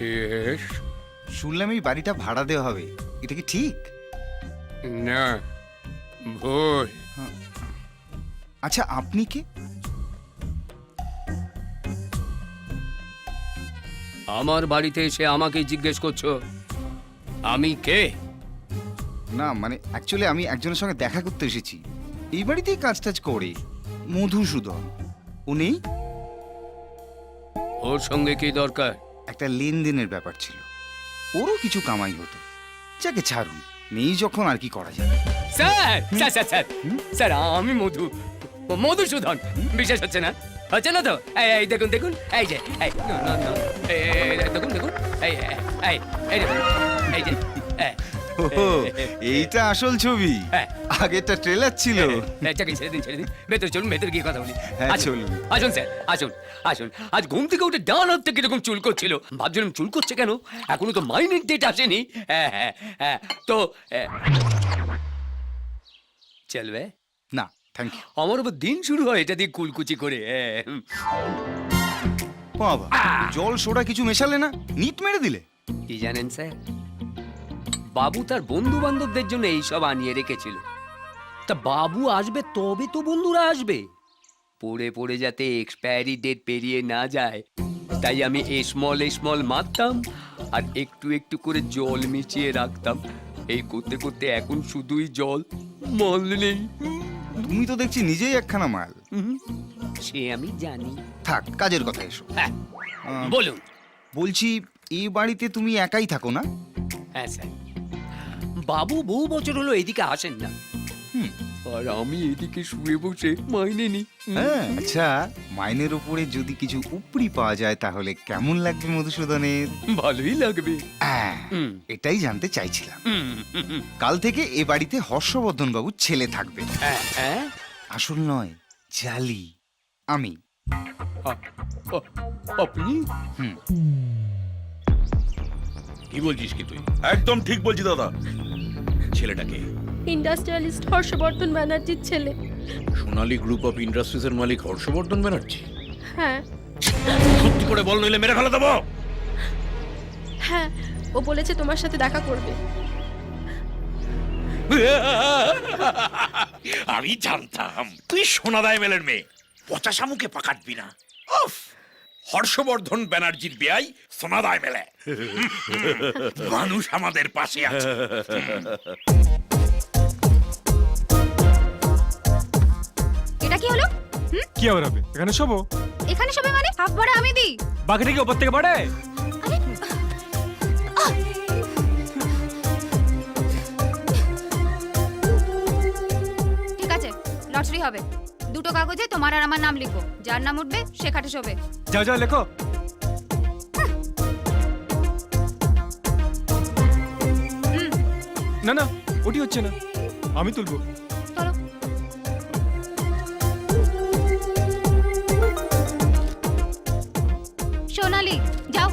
Yes. শুনলাম এই বাড়িটা ভাড়া দেওয়া হবে, এটা কি ঠিক? না, ভুল। আচ্ছা, আপনি কে? আমার বাড়িতে এসে আমাকে জিজ্ঞেস করছো আমি কে? না মানে অ্যাকচুয়ালি আমি একজনের সঙ্গে দেখা করতে এসেছি, এই বাড়িতেই কাজ টাজ করে, মধুসূদন। উনি ওর সঙ্গে কি দরকার? একটা লেনদেনের ব্যাপার ছিল, ওরও কিছু কামাই হতো। যাকে ছাড়ুন, নেই যখন আর কি করা যাবে। Sir sir sir sir sir আমি মধুসূদন। বিশ্বাস হচ্ছে না? হচ্ছে না তো? এই এই দেখুন দেখুন, এই যে এই না, না, না, এই দেখুন দেখুন, এই এই এই দেখুন, এই যে ওহো, এইটা আসল ছবি। হ্যাঁ। আগেরটা ট্রেলার ছিল। চাকরি ছেড়ে দিন ছেড়ে দিন, ভেতরে চলুন, ভেতরে গিয়ে কথা বলি। হ্যাঁ, আসুন, চলুন। আসুন স্যার, আসুন আসুন। আজ ঘুম থেকে উঠে ডান হাত থেকে এরকম চুল করছিল, ভাবছিলাম চুল করছে কেন, এখনো তো মাইনের ডেট আসেনি। হ্যাঁ হ্যাঁ হ্যাঁ, তো চলবে? না থ্যাংক ইউ। আমার আবার দিন শুরু হয় এটা দিয়ে কুলকুচি করে। বাবা, জল সোডা কিছু মেশালে না, নিট মেরে দিলে। কি জানেন স্যার, বাবু তার বন্ধু বান্ধবদের জন্য এইসব আনিয়ে রেখেছিল। তা বাবু আসবে তবে তো বন্ধুরা আসবে, পড়ে পড়ে যাতে এক্সপায়ারি ডেট পেরিয়ে না যায়, তাই আমি স্মল মারতাম আর একটু একটু করে জল মিশিয়ে রাখতাম। এই করতে করতে এখন শুধুই জল, মাল নেই। তুমি তো দেখছি নিজেই একখানা মাল। সে আমি জানি। থাক, কাজের কথা এসো। হ্যাঁ আহ, বলুন। বলছি, এই বাড়িতে তুমি একাই থাকো না? হ্যাঁ স্যার, বাবু বহু বছর হলো এদিকে আসেন না, হুম। আর আমি এদিকে শুয়ে বসে মাইনে নি। হ্যাঁ, আচ্ছা, মাইনের উপরে যদি কিছু উপরি পাওয়া যায় তাহলে কেমন লাগবে মধুসূদনের? ভালোই লাগবে। হ্যাঁ, হুম। এটাই জানতে চাইছিলাম। হুম, হুম, হুম। কাল থেকে এ বাড়িতে হর্ষবর্ধন বাবুর ছেলে থাকবে। হ্যাঁ, হ্যাঁ? আসল নয়, জালি। আমি। আপনি? হুম। কি বলছিস কি তুই? একদম ঠিক বলছি দাদা। ছেলেটাকে ইন্ডাস্ট্রিয়ালিস্ট হর্ষবর্ধন ব্যানার্জির ছেলে। সোনালী গ্রুপ অফ ইন্ডাস্ট্রিজ এর মালিক হর্ষবর্ধন ব্যানার্জি। হ্যাঁ সত্যি করে বল, নইলে মেরে ফেলে দেবো। হ্যাঁ, ও বলেছে তোমার সাথে দেখা করবে। আমি জানতাম তুই সোনাদায় মেলের মেয়ে, পচা শামুকে পাকাটবি না। উফ, হর্ষবর্ধন ব্যানার্জির বেয়াই সোনাদায় মেলে। মানুষ আমাদের পাশে আছে। এটা কি হলো? কি আবার হবে? এখানে শোবো। এখানে সবাই মানে হাফ ভাড়া আমি দিই। বাকিটা কি ওপর থেকে বাড়ায়? আরে ঠিক আছে, লটারি হবে। দুটো কাগজে তোমার আর আমার নাম লিখো, যার নাম উঠবে সে খাটে শোবে। যাও যাও লেখো। না না, ওটি হচ্ছে না, আমি তুলবো। চলো। সোনালি যাও।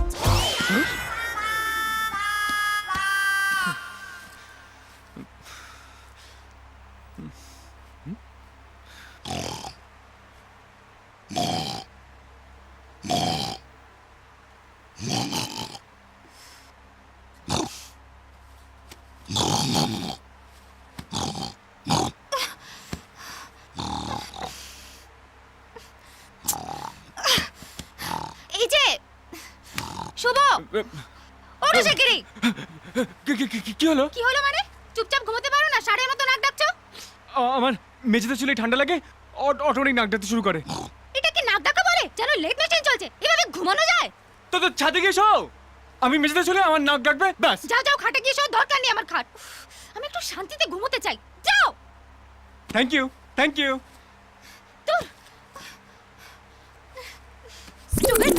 এই যে শুভ, ওঠো শিগগিরই। কি হলো? কি হলো মানে? চুপচাপ ঘুমোতে পারো না? সাড়ের মতো নাক ডাকছো। আমার মেঝেতে চুলে ঠান্ডা লাগে, অটোমেটিক নাক ডাকতে শুরু করে। এটা কি নাক ডাকা বলে? যেন লেট মেশিন চলছে। এভাবে ঘুমানো যায়? তো ছাদে গিয়ে শো। আমি মেঝেতে চলে আমার নাক ডাকবে, ব্যাস। যাও যাও, খাটে গিয়ে শো, দরকার নেই আমার খাট। আমি একটু শান্তিতে ঘুমোতে চাই। যাও। Thank you, thank you. দূর। Stupid.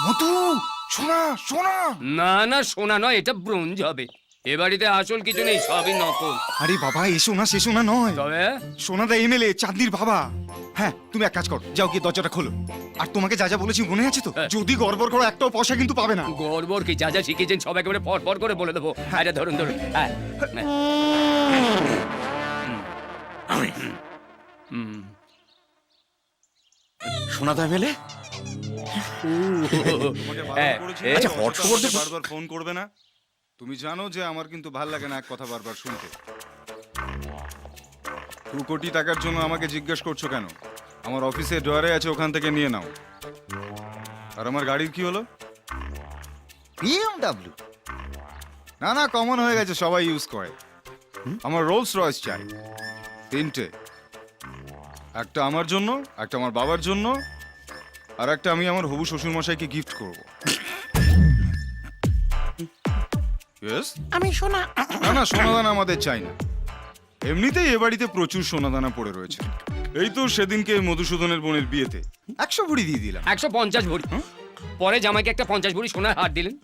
মধু, সোনা সোনা। না না, সোনা নয়, এটা ব্রোঞ্জ হবে। এ বাড়িতে আসল কিছু নেই, সবই নকল। আরে বাবা, এসো না নয়, তবে সোনাদা এমএলএ চাঁদনির বাবা। হ্যাঁ, তুমি এক কাজ করো, যাও গিয়ে দরজাটা খোলো। আর তোমাকে যা যা বলেছি মনে আছে তো? হ্যাঁ। যদি গড়বড় করো একটাও পয়সা কিন্তু পাবে না। গড়বড় কি, যা যা শিখেছেন সব একেবারে পর পর করে বলে দেবো। আরে ধরুন ধরুন, হ্যাঁ। সোনাদা এমএলএ, তোমাকে হ্যাঁ, বারণ করেছি, আচ্ছা, হর্ষবর্ধন- বারবার ফোন করবে না। তুমি জানো যে আমার কিন্তু ভাল লাগে না এক কথা বারবার শুনতে। 2 কোটি টাকার জন্য আমাকে জিজ্ঞেস করছো কেন? আমার অফিসে ড্রয়ারে আছে, ওখান থেকে নিয়ে নাও। আর আমার গাড়ির কি হলো? BMW? না কমন হয়ে গেছে, সবাই ইউজ করে। আমার রোলস রয়েস চাই 3টে, একটা আমার জন্য, একটা আমার বাবার জন্য, আর একটা আমি আমার হবু শ্বশুর মশাইকে গিফট করব। Yes? আমি সোনা। না সোনাদানা আমাদের চাই না। এমনিতেই এ বাড়িতে প্রচুর সোনাদানা পড়ে রয়েছে। এই তো সেদিনকে মধুসূদনের বোনের বিয়েতে 100 ভরি দিয়ে দিলাম। 150 ভরি। পরে জামাইকে একটা 50 ভরি সোনার হার দিলেন।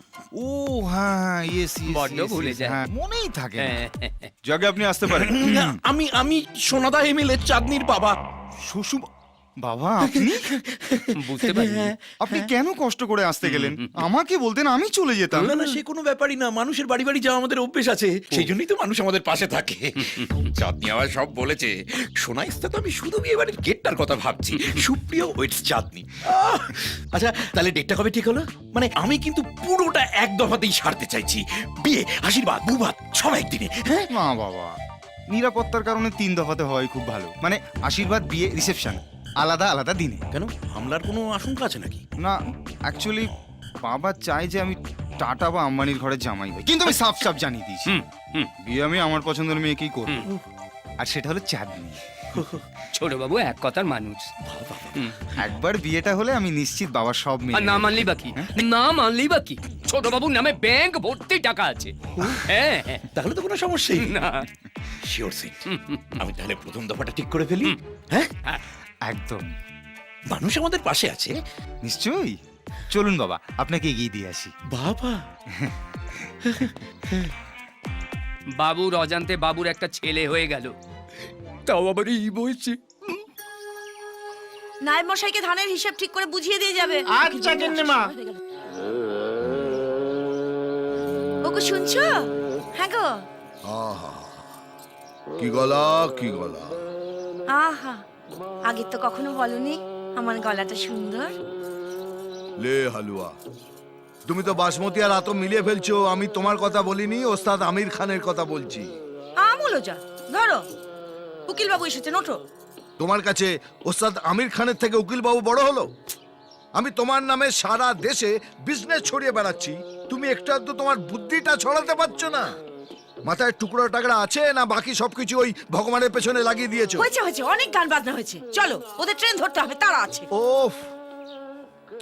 ও হ্যাঁ, ইয়েস বড্ড ভুলে যায়। হ্যাঁ, মনেই থাকে না। হ্যাঁ। যাকে আপনি আসতে পারেন। আমি সোনাদা এমএলএ চাঁদনির বাবা। শ্বশুর বাবা, আপনি বুঝতে পারি। আপনি কেন কষ্ট করে আসতে গেলেন? আমাকে বলতেন, আমি চলে যেতাম। না সে কোনো ব্যাপারই না, মানুষের বাড়ি বাড়ি যাওয়া আমাদের অভ্যেস আছে, সেই জন্যই তো মানুষ আমাদের পাশে থাকে। চাঁদনি আবার সব বলেছে। সোনা ইস্তা তো আমি শুধু বিয়ে বাড়ির গেটটার কথা ভাবছি। সুপ্রিয় ওয়েটস চাঁদনি। আচ্ছা, তাহলে ডেটটা কবে ঠিক হলো? মানে আমি কিন্তু পুরোটা এক দফাতেই সারতে চাইছি। বিয়ে, আশীর্বাদ, বুবাদ সব একদিনে। হ্যাঁ, না বাবা, নিরাপত্তার কারণে 3 দফাতে হয় খুব ভালো। মানে আশীর্বাদ, বিয়ে, রিসেপশন আলাদা আলাদা দিনে। কেন, হামলার কোনো আশঙ্কা আছে নাকি? না, অ্যাকচুয়ালি বাবা চায় যে আমি টাটা বা আম্বানির ঘরে জামাই হই, কিন্তু আমি সাফ জানিয়ে দিয়েছি বিয়ে আমি আমার পছন্দের মেয়েকেই করব। আর সেটা হলো চাঁদনি। ছোট বাবু এক কথার মানুষ। একবার বিয়েটা হলে আমি নিশ্চিত বাবার সব আর মেয়ে না মানলি বাকি, না মানলি বাকি। ছোট বাবুর নামে ব্যাংক ভর্তি টাকা আছে। হ্যাঁ হ্যাঁ। তাহলে তো কোনো সমস্যাই না। Sure seat. আমি তাহলে প্রথম দফাটা ঠিক করে ফেলি। হ্যাঁ, একদম মানুষ আমাদের পাশে আছে। নিশ্চয়ই। চলুন বাবা, আপনাকে এগিয়ে দিয়ে আসি। বাবা, বাবুর অজান্তে বাবুর একটা ছেলে হয়ে গেল, তাও আবার এই বলছে। নায়েব মশাইকে ধানের হিসাব ঠিক করে বুঝিয়ে দিয়ে যাবে। আচ্ছা গিন্নিমা। ওগো শুনছো? হ্যাঁ গো। আহা, কি গলা কি গলা। আহা, আগে তো কখনো বলনি আমার গলাটা সুন্দর। লে হালুয়া, তুমি তো বাসমতি আর আতো মিলিয়ে ফেলছো। আমি তোমার কথা বলিনি, ওস্তাদ আমির খানের কথা বলছি। আমুলো যা, ধরো উকিল বাবু এসেছেন, ওঠো। তোমার কাছে ওস্তাদ আমির খানের থেকে উকিল বাবু বড় হলো? আমি তোমার নামে সারা দেশে বিজনেস ছড়িয়ে বেড়াচ্ছি, তুমি একটু আধটু তোমার বুদ্ধিটা ছড়াতে পারছো না। মাথায় টুকরো টাকরা আছে না বাকি সবকিছু ওই ভগবানের পেছনে লাগিয়ে দিয়েছো? হয়েছে হয়েছে, অনেক গান বাজনা হয়েছে, চলো ওদের ট্রেন ধরতে হবে, তারা আছে। ওফ,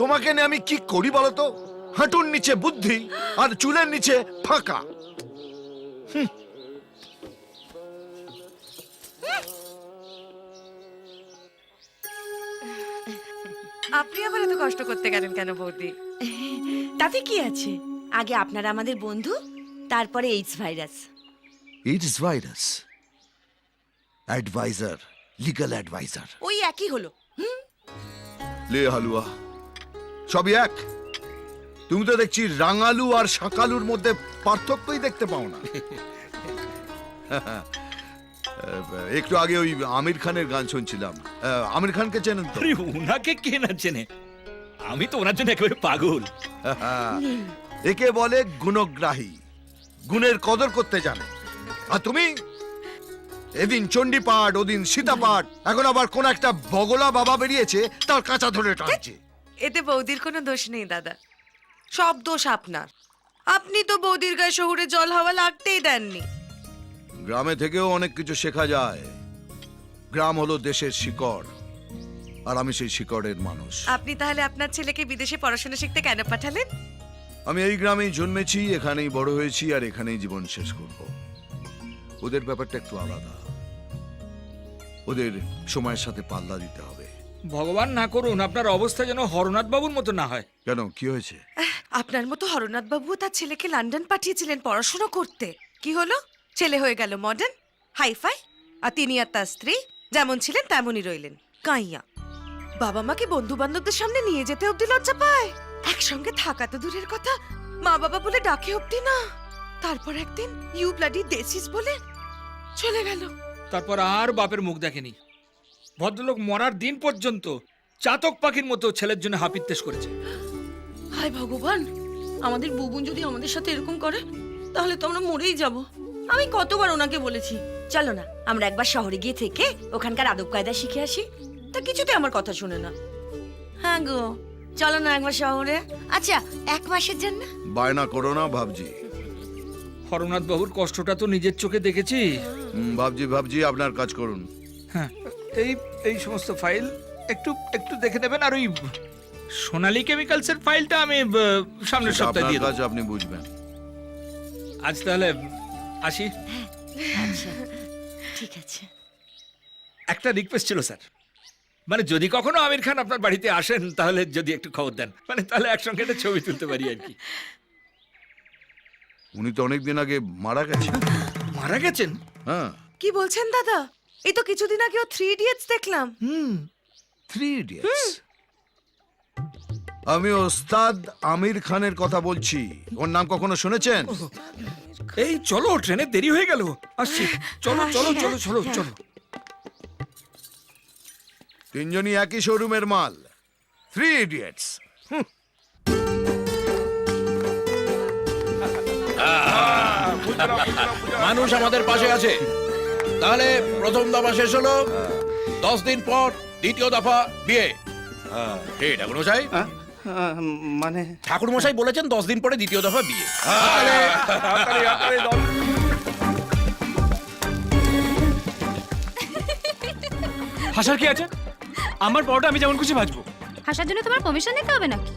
তোমাকে নিয়ে আমি কি করি বলো তো? হাঁটুর নিচে বুদ্ধি আর চুলের নিচে ফাঁকা। আপনি আবার এত কষ্ট করতে গেলেন কেন বৌদি? তাতে কি আছে, আগে আপনারা আমাদের বন্ধু, তারপরে AIDS virus. It's virus, adviser, legal adviser. ওই একই হলো। লে হালুয়া, সবই এক। তুমি তো দেখছি রাঙালু আর শাকালুর মধ্যে পার্থক্যই দেখতে পাও না। একটু আগে ওই আমির খানের গান শুনছিলাম। আমির খানকে চেনেন তো? আরে উনাকে কে না চেনে, আমি তো ওনার জন্য একেবারে পাগল। একে বলে গুণগ্রাহী, গুণের কদর করতে জানে। আর তুমি এদিন চণ্ডীপাঠ, ওদিন সীতাপাঠ, এখন আবার কোন একটা বগলা বাবা বেরিয়েছে তার কাঁচা ধরে টানছে। এতে বৌদির কোনো দোষ নেই দাদা, সব দোষ আপনার। আপনি তো বৌদির গায়ে শহুরে জল হাওয়া লাগতেই দেননি। গ্রামে থেকেও অনেক কিছু শেখা যায়। গ্রাম হলো দেশের শিকড়, আর আমি সেই শিকড়ের মানুষ। আপনি তাহলে আপনার ছেলেকে বিদেশে পড়াশোনা শিখতে কেন পাঠালেন? আমি এই গ্রামেই জন্মেছি, এখানেই বড় হয়েছি, আর এখানেই জীবন শেষ করব। ওদের ব্যাপারটা একটু আলাদা, ওদের সময়ের সাথে পাল্লা দিতে হবে। ভগবান না করুন আপনার অবস্থা যেন হরনাথ বাবুর মতো না হয়। কেন, কি হয়েছে? আপনার মতো হরনাথ বাবু তার ছেলেকে লন্ডন পাঠিয়েছিলেন পড়াশোনা করতে। কি হলো? ছেলে হয়ে গেল মডার্ন, হাইফাই, আর তিনি আর তার স্ত্রী যেমন ছিলেন তেমনই রইলেন কাইয়া। বাবা মাকে বন্ধু বান্ধবদের সামনে নিয়ে যেতে অব্দি লজ্জা পায়, একসঙ্গে থাকা তো দূরের কথা, মা বাবা বলে ডাকে অব্দি না। তারপর একদিন ইউ ব্লাডি দেসিস বলে চলে গেল। তারপর আর বাপের মুখ দেখেনি। ভদ্রলোক মরার দিন পর্যন্ত চাতক পাখির মতো ছেলের জন্য হাপিত্তেশ করেছে। হায় ভগবান, আমাদের বুবুন যদি আমাদের সাথে এরকম করে তাহলে তো আমরা মরেই যাব। আমি কতবার ওনাকে বলেছি চলো না আমরা একবার শহরে গিয়ে থেকে ওখানকার আদব কায়দা শিখে আসি, তা কিছুতে আমার কথা শুনে না। হ্যাঁ গো, চলো না একবার শহরে। আচ্ছা, 1 মাসের জন্য। বায়না করো না ভাবজি। হরনাথ বাবুর কষ্টটা তো নিজের চোখে দেখেছি। ভাবজি আপনার কাজ করুন। হ্যাঁ, এই এই সমস্ত ফাইল একটু একটু দেখে দেবেন। আর ওই সোনালী কেমিক্যালসের ফাইলটা আমি সামনের সপ্তাহে আপনার দিয়ে দেব। কাজ আপনি বুঝবেন। আজ তাহলে আসি। আচ্ছা ঠিক আছে। একটা রিকোয়েস্ট ছিল স্যার, মানে যদি কখনো আমির খান আপনার বাড়িতে আসেন তাহলে যদি একটু খবর দেন, মানে তাহলে একসঙ্গে একটা ছবি তুলতে পারি আর কি। উনি তো অনেকদিন আগে মারা গেছেন। মারা গেছেন? হ্যাঁ। কি বলছেন দাদা? এই তো কিছুদিন আগে ও 3 ইডিয়টস দেখলাম। 3 ইডিয়টস। আমি ওস্তাদ আমির খানের কথা বলছি। ওর নাম কখনো শুনেছেন? এই চলো, ট্রেনে দেরি হয়ে গেল, আসছি। চলো চলো চলো চলো চলো। তিনজনই একই শোরুমের মাল, 3 ইডিয়টস। মানুষ আমাদের পাশে আছে। তাহলে প্রথম দফা শেষ হলো, 10 দিন পর দ্বিতীয় দফা বিয়ে। এই ঠাকুর মশাই, মানে ঠাকুর মশাই বলেছেন 10 দিন পরে দ্বিতীয় দফা বিয়ে। হাসার কি আছে? আমার পরোটা আমি যেমন খুশি ভাজবো। হাসার জন্য তোমার পারমিশন নিতে হবে নাকি?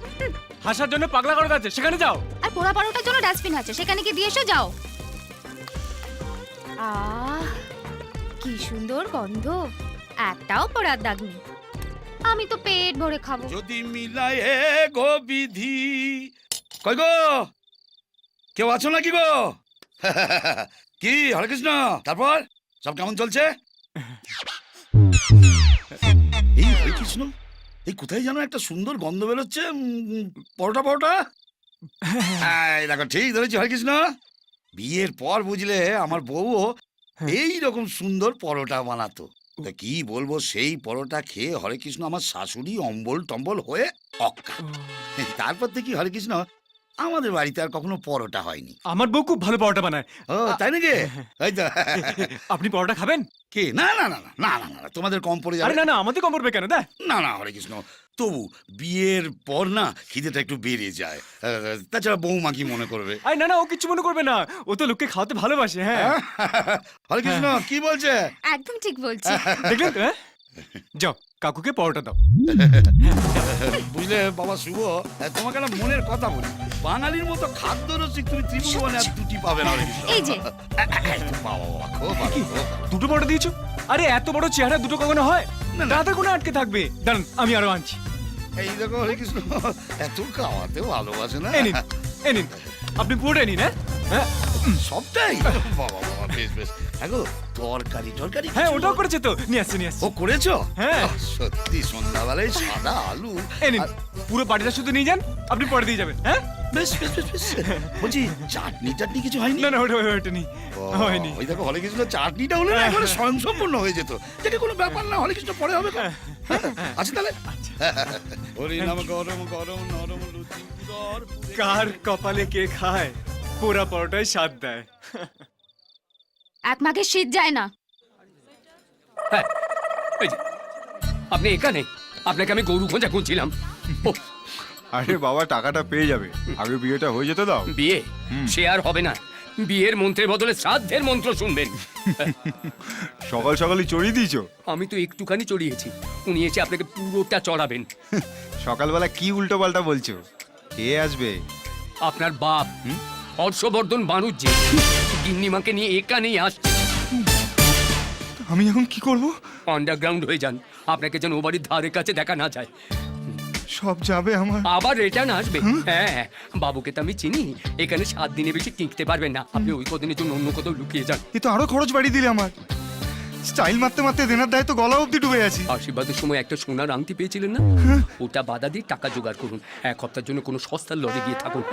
হাসার জন্য পাগলা করার আছে, সেখানে যাও। আর পোড়া পারোটার জন্য ডাস্টবিন আছে, সেখানে কি দিয়ে এসো, যাও। কি সুন্দর গন্ধ, একটাও পোড়ার দাগ নেই। আমি তো পেট ভরে খাবো। যদি মিলায় গো বিধি। কই গো, কেউ আছো নাকি গো? কি হরে কৃষ্ণ, তারপর সব কেমন চলছে? এই হরে কৃষ্ণ, এই কোথায় যেন একটা সুন্দর গন্ধ বেরোচ্ছে। পরোটা পরোটা। এই দেখো, ঠিক ধরেছি হরে কৃষ্ণ। বিয়ের পর বুঝলে আমার বউও এই রকম সুন্দর পরোটা বানাতো। তা কি বলবো, সেই পরোটা খেয়ে হরে কৃষ্ণ আমার শাশুড়ি অম্বল টম্বল হয়ে অক্কা। তারপর থেকে হরে কৃষ্ণ আমাদের বাড়িতে আর কখনো পরোটা হয়নি। আমার বউ খুব ভালো পরোটা বানায়। ও তাই নাকি? এই তো। আপনি পরোটা খাবেন? কি? না না না না না না না, তোমাদের কম পড়ে আরে যাবে। না না, আমাদের কম পড়বে কেন? দা না না হরে কৃষ্ণ, তবু বিয়ের পর না খিদেটা একটু বেড়ে যায়। তাছাড়া বৌমা কি মনে করবে? আরে না না, ও কিছু মনে করবে না, ও তো লোককে খাওয়াতে ভালোবাসে। হ্যাঁ হরে কৃষ্ণ কি বলছে? একদম ঠিক বলছি। দেখলেন তো? যাও কাকুকে পরোটা দাও। বুঝলে বাবা শুভ, তোমাকে না মনের কথা বলি, বাঙালির মতো খাদ্য রসিক তুমি ত্রিভুবনে আর দুটি পাবে না হরে কৃষ্ণ। এই যে বাবা বাবা, খুব ভালো, কি? খুব ভালো। দুটো পরোটা দিয়েছো? আরে এত বড় চেহারা দুটো কখনো হয়? না, না। দাদা কোনো আটকে থাকবে, দাঁড়ান আমি আরো আনছি। এই দেখো হরে কৃষ্ণ, এত খাওয়াতে ভালোবাসে না। এই নিন, এই নিন, আপনি পুরোটাই নিন। হ্যাঁ সবটাই? বাবা বাবা, বেশ বেশ। হ্যাঁ গো, তরকারি টরকারি হ্যাঁ, কিছু? ওটাও করেছে তো, নিয়ে আসছে নিয়ে আসছে। ও করেছো? হ্যাঁ। সত্যি সন্ধ্যাবেলায় সাদা আলু। এই নিন, আর- পুরো বাড়িটা শুধু নিয়ে যান, আপনি পরে দিয়ে যাবেন। হ্যাঁ বেশ বেশ বেশ বেশ। বলছি চাটনি টাটনি কিছু হয়নি? না না, ওটা নেই, ও, হয়নি। ওই দেখো হরে কৃষ্ণ, চাটনিটা হলে না একেবারে স্বয়ংসম্পূর্ণ হয়ে যেত। যেটা কোনো ব্যাপার না, হরে কৃষ্ণ পরে হবে। আচ্ছা তাহলে। হরি নাম গরম গরম নরম লুচি উদর পুরে। কার কপালে কে খায়, পোড়া পরোটায় স্বাদ দেয়। এক মাঘে শীত যায় না। হ্যাঁ, এই যে, আপনি এখানে? আপনাকে আমি গরু খোঁজা খুঁজছিলাম। ও, আরে বাবা, টাকাটা পেয়ে যাবে, আগে বিয়েটা হয়ে যেতে দাও। বিয়ে সে আর হবে না। বিয়ের মন্ত্রের বদলে শ্রাদ্ধের মন্ত্র শুনবেন। সকাল সকালই চড়িয়ে দিয়েছো। আমি তো একটুখানি চড়িয়েছি, উনি এসে আপনাকে পুরোটা চড়াবেন। সকালবেলা কি উল্টো পাল্টা বলছো? কে আসবে? আপনার বাপ হর্ষবর্ধন বানুজ্জি গিন্নিমাকে নিয়ে এখানেই আসছে। আমি এখন কি করব? আন্ডারগ্রাউন্ড হয়ে যান, আপনাকে যেন ও বাড়ির ধারে কাছে দেখা না যায়। সব যাবে আমার। আবার রিটার্ন আসবে। হ্যাঁ, বাবুকে তো আমি চিনি, এখানে 7 দিনে বেশি টিকতে পারবেন না। আপনি ওই কদিনের জন্য অন্য কোথাও লুকিয়ে যান। এ তো আরো খরচ বাড়িয়ে দিলে আমার। স্টাইল মারতে মারতে দেনার দায় তো গলা অব্দি ডুবে আছি। আশীর্বাদের সময় একটা সোনার আংটি পেয়েছিলেন না, ওটা বাধা দিয়ে টাকা জোগাড় করুন। 1 হপ্তার জন্য কোনো সস্তার লড়ে গিয়ে থাকুন।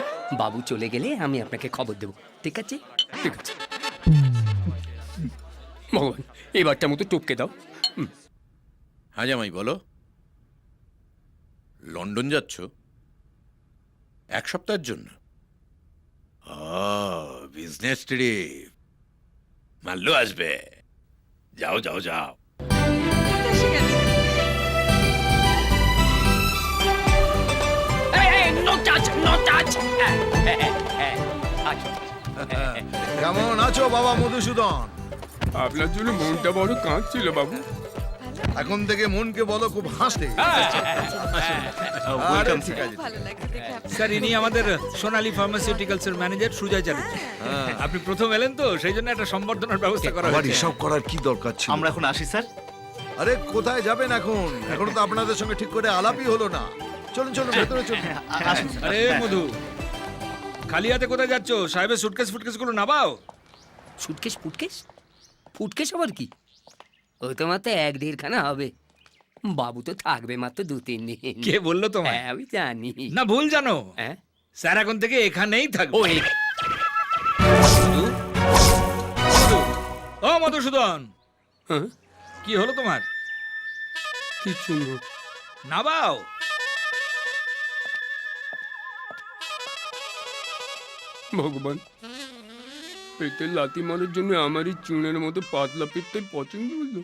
বাবু চলে গেলে আমি আপনাকে খবর দেবো। ঠিক আছে? ঠিক আছে। ভগবান, এবারটা মতো টপকে দাও। হ্যাঁ জামাই বলো। লন্ডন যাচ্ছ 1 সপ্তাহের জন্য? Business trip. মাল্লু আসবে। যাও যাও যাও। এসে গেছে। No touch, no touch. কেমন আছো বাবা মধুসূদন? আপনার জন্য মনটা বড় কাঁদছিল বাবু। এখন থেকে মনকে বলো খুব হাসতে। আরে ঠিক আছে। ভালো লাগছে দেখে আপনার। স্যার ইনি আমাদের সোনালী ফার্মাসিউটিক্যালস এর ম্যানেজার সুজয় চ্যাটার্জি। আপনি প্রথম এলেন তো সেই জন্য একটা সম্বর্ধনার ব্যবস্থা করা আবার হয়েছে। এসব করার কি দরকার ছিল? আমরা এখন আসি স্যার। আরে কোথায় যাবেন এখন? এখনো তো আপনাদের সঙ্গে ঠিক করে আলাপই হলো না। চলুন চলুন ভেতরে চলুন। আসুন স্যার। আরে মধু, খালি হাতে কোথায় যাচ্ছ? সাহেবের সুটকেস ফুটকেস গুলো নামাও। সুটকেস ফুটকেস? ফুটকেস আবার কি? ও তো মাত্র 1-1.5 খানা হবে। বাবু তো থাকবে মাত্র 2-3 দিন। কে বললো তোমায়? হ্যাঁ, আমি জানি। না ভুল জানো, হ্যাঁ, স্যার এখন থেকে এখানেই থাকবে। ও মধু, মধু, ও মধুসূদন, হ্যাঁ, কি হলো তোমার? কিচ্ছু না। নামাও। ভগবান, পেটে লাথি মারার জন্য আমারই চুনের মতো পাতলা পেটটাই পছন্দ হলো।